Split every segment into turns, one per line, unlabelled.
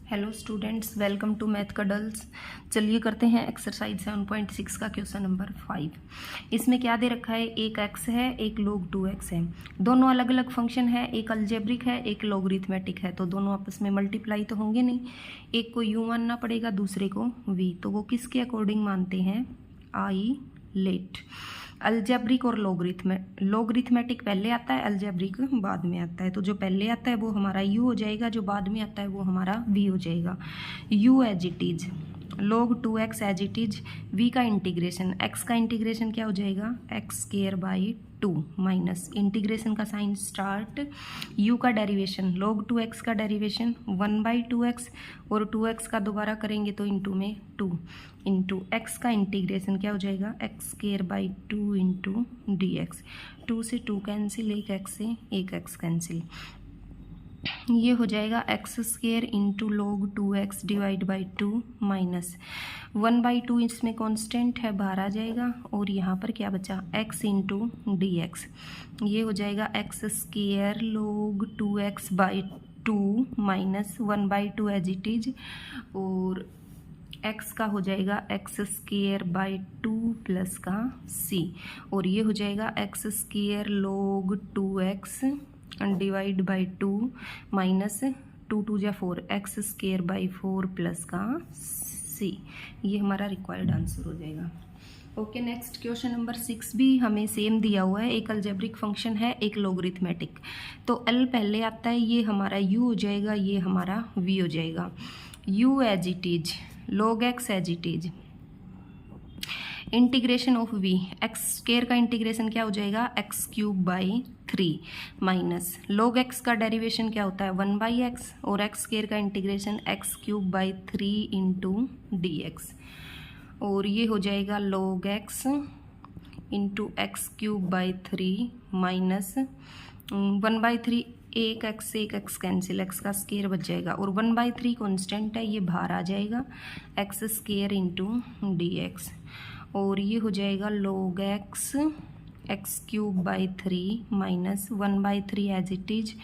Hello students, welcome to Math Cuddles. चलिए करते हैं एक्सरसाइज 7.6 का क्वेश्चन नंबर 5। इसमें क्या दे रखा है, एक x है, एक log 2x है। दोनों अलग अलग फंक्शन है, एक अलजेब्रिक है, एक लॉगरिथमेटिक है, तो दोनों आपस में मल्टीप्लाई तो होंगे नहीं। एक को u मानना पड़ेगा, दूसरे को v। तो वो किसके अकॉर्डिंग मानते हैं? I let. अलजेब्रिक और लॉगरिथमेटिक पहले आता है, अलजेब्रिक बाद में आता है। तो जो पहले आता है वो हमारा u हो जाएगा, जो बाद में आता है वो हमारा v हो जाएगा। u as it is, log 2x as it is, v का इंटीग्रेशन, x का इंटीग्रेशन क्या हो जाएगा? x square by 2 minus integration का साइन स्टार्ट, u का डेरिवेशन, log 2x का डेरिवेशन 1/2x और 2x का दोबारा करेंगे तो इंटू में 2 इंटू x का इंटीग्रेशन क्या हो जाएगा? x square by 2 into d x. 2 से 2 कैंसिल, एक x से एक x कैंसिल, ये हो जाएगा x square into log 2x divide by 2 minus 1/2, इसमें कांस्टेंट है, बाहर आ जाएगा। और यहाँ पर क्या बचा? x into d x. ये हो जाएगा x square log 2x by 2 minus 1/2 as it is, और x का हो जाएगा एक्स स्क्वायर बाई 2 प्लस का c, और ये हो जाएगा x square log 2x divide by 2 minus 2 2 जा 4, एक्स स्क्वायर बाई 4 प्लस का c। ये हमारा रिक्वायर्ड आंसर हो जाएगा। ओके, नेक्स्ट क्वेश्चन नंबर 6 भी हमें सेम दिया हुआ है। एक अलजेब्रिक फंक्शन है, एक लॉगरिथमेटिक। तो l पहले आता है, ये हमारा u हो जाएगा, ये हमारा v हो जाएगा। u as it is, log x as it is, integration of v, x square का इंटीग्रेशन क्या हो जाएगा? X cube by 3 minus log x का डेरिवेशन क्या होता है? 1/x, और एक्स स्क्वायर का integration x cube by 3 into d x, और ये हो जाएगा log x into x cube by 3 minus 1/3, एक एक्स से एक एक्स कैंसिल, एक्स का स्क्वायर बच जाएगा, और 1/3 कॉन्स्टेंट है, ये बाहर आ जाएगा, x square into d x, और ये हो जाएगा log x x cube by 3 minus 1/3 as it is,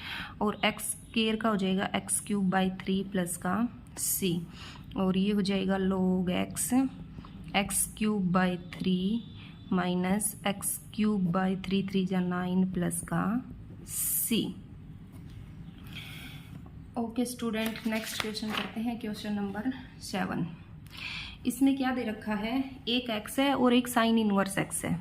और एक्स स्क्वायर का हो जाएगा एक्स क्यूब बाई 3 प्लस का c, और ये हो जाएगा log x x cube by 3 minus x cube by 3 3 जा 9 प्लस का c। Okay student, next question करते हैं, क्वेश्चन नंबर 7। इसमें क्या दे रखा है, एक x है और एक साइन इनवर्स x है।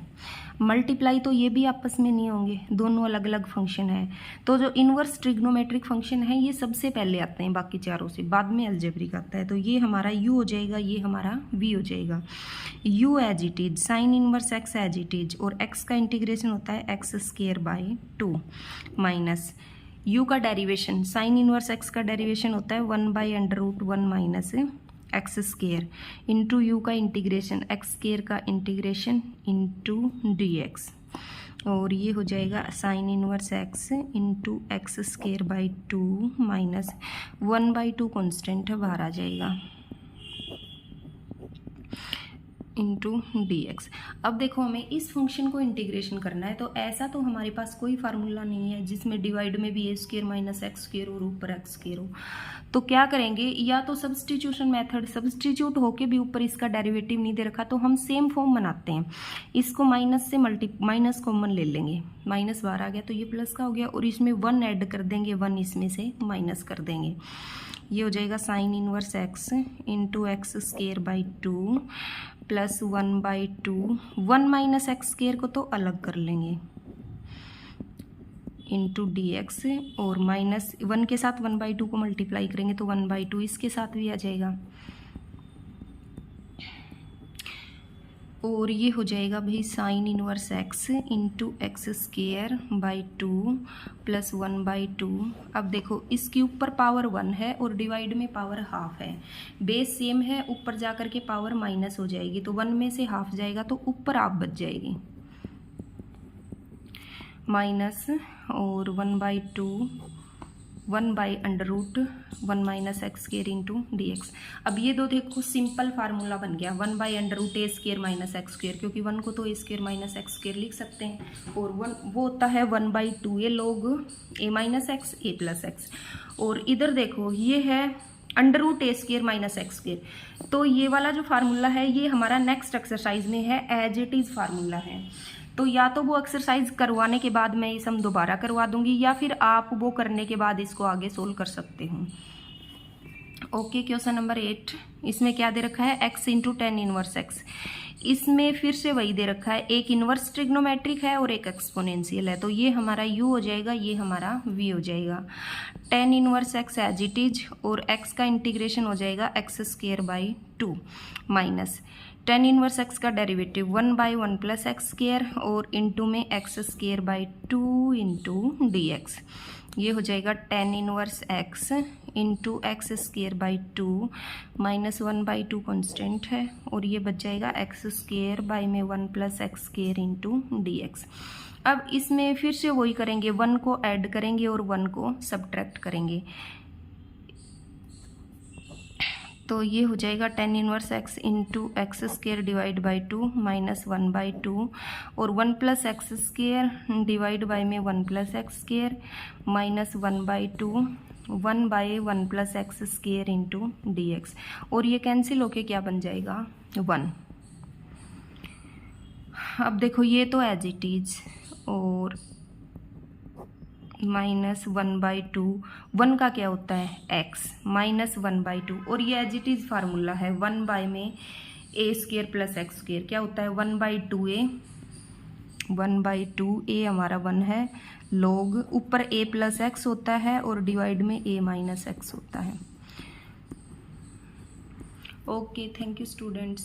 मल्टीप्लाई तो ये भी आपस में नहीं होंगे, दोनों अलग अलग फंक्शन है। तो जो इनवर्स ट्रिग्नोमेट्रिक फंक्शन है ये सबसे पहले आते हैं, बाकी चारों से बाद में अलजेब्रिक आता है। तो ये हमारा u हो जाएगा, ये हमारा v हो जाएगा। u as it is, sine inverse x as it is, और x का इंटीग्रेशन होता है x square by 2 minus u का डेरिवेशन, साइन इनवर्स x का डेरिवेशन होता है 1/√1 minus x square into u का इंटीग्रेशन, एक्स स्क्वायर का इंटीग्रेशन इंटू डी एक्स, और ये हो जाएगा sine inverse x into x square by 2 minus 1/2 constant है, बाहर आ जाएगा, इंटू डी एक्स। अब देखो हमें इस फंक्शन को इंटीग्रेशन करना है, तो ऐसा तो हमारे पास कोई फार्मूला नहीं है जिसमें डिवाइड में भी a square minus x square और ऊपर एक्स स्क्वायर हो। तो क्या करेंगे, या तो सब्सटीट्यूशन मेथड, सब्सटीट्यूट होके भी ऊपर इसका डेरिवेटिव नहीं दे रखा तो हम सेम फॉर्म बनाते हैं, इसको माइनस से माइनस कॉमन ले लेंगे, माइनस बाहर आ गया तो ये प्लस का हो गया, और इसमें 1 ऐड कर देंगे, 1 इसमें से माइनस कर देंगे, ये हो जाएगा sine inverse x into x square by 2 plus 1/2, 1 minus x square को तो अलग कर लेंगे इंटू डी एक्स, और माइनस 1 के साथ 1/2 को मल्टीप्लाई करेंगे तो 1/2 इसके साथ भी आ जाएगा, और ये हो जाएगा भाई sign inverse x into x square by 2 plus 1/2। अब देखो इसके ऊपर पावर 1 है और डिवाइड में पावर हाफ है, बेस सेम है, ऊपर जाकर के पावर माइनस हो जाएगी, तो 1 में से हाफ जाएगा तो ऊपर हाफ बच जाएगी माइनस, और 1/2 1/√1 minus x square into d x. अब ये दो देखो सिंपल फार्मूला बन गया, 1/√a square minus x square, क्योंकि 1 को तो a square minus x square लिख सकते हैं, और 1 वो होता है 1/2 a log a minus x a plus x. और इधर देखो ये है √a² माइनस x²। तो ये वाला जो फार्मूला है ये हमारा नेक्स्ट एक्सरसाइज में है, एज इट इज़ फार्मूला है। तो या तो वो एक्सरसाइज करवाने के बाद मैं ये सम दोबारा करवा दूंगी, या फिर आप वो करने के बाद इसको आगे सोल्व कर सकते हो। ओके, क्वेश्चन नंबर 8, इसमें क्या दे रखा है, x × tan इनवर्स x। इसमें फिर से वही दे रखा है, एक इनवर्स ट्रिग्नोमेट्रिक है और एक एक्सपोनेंशियल है। तो ये हमारा u हो जाएगा, ये हमारा v हो जाएगा। tan inverse x as it is, और x का इंटीग्रेशन हो जाएगा x² minus tan inverse x का डेरिवेटिव 1/1 + x² और इंटू में x² इंटू dx। ये हो जाएगा tan inverse x into x² minus 1/2 constant है, और ये बच जाएगा x² में 1 + x² इंटू dx। अब इसमें फिर से वही करेंगे, 1 को ऐड करेंगे और 1 को सब्ट्रैक्ट करेंगे। तो ये हो जाएगा tan inverse x into x² / 2 minus 1/2 और 1 + x² डिवाइड बाई में 1 + x² minus 1/2 1/1 + x² into dx। और ये कैंसिल होके क्या बन जाएगा, 1। अब देखो ये तो एज इट इज, और माइनस 1/2, 1 का क्या होता है x माइनस 1/2, और ये एज इट इज फार्मूला है 1 में a² + x², क्या होता है 1/2a, 1/2a हमारा 1 है, log ऊपर a + x होता है और डिवाइड में a - x होता है। Okay, thank you students.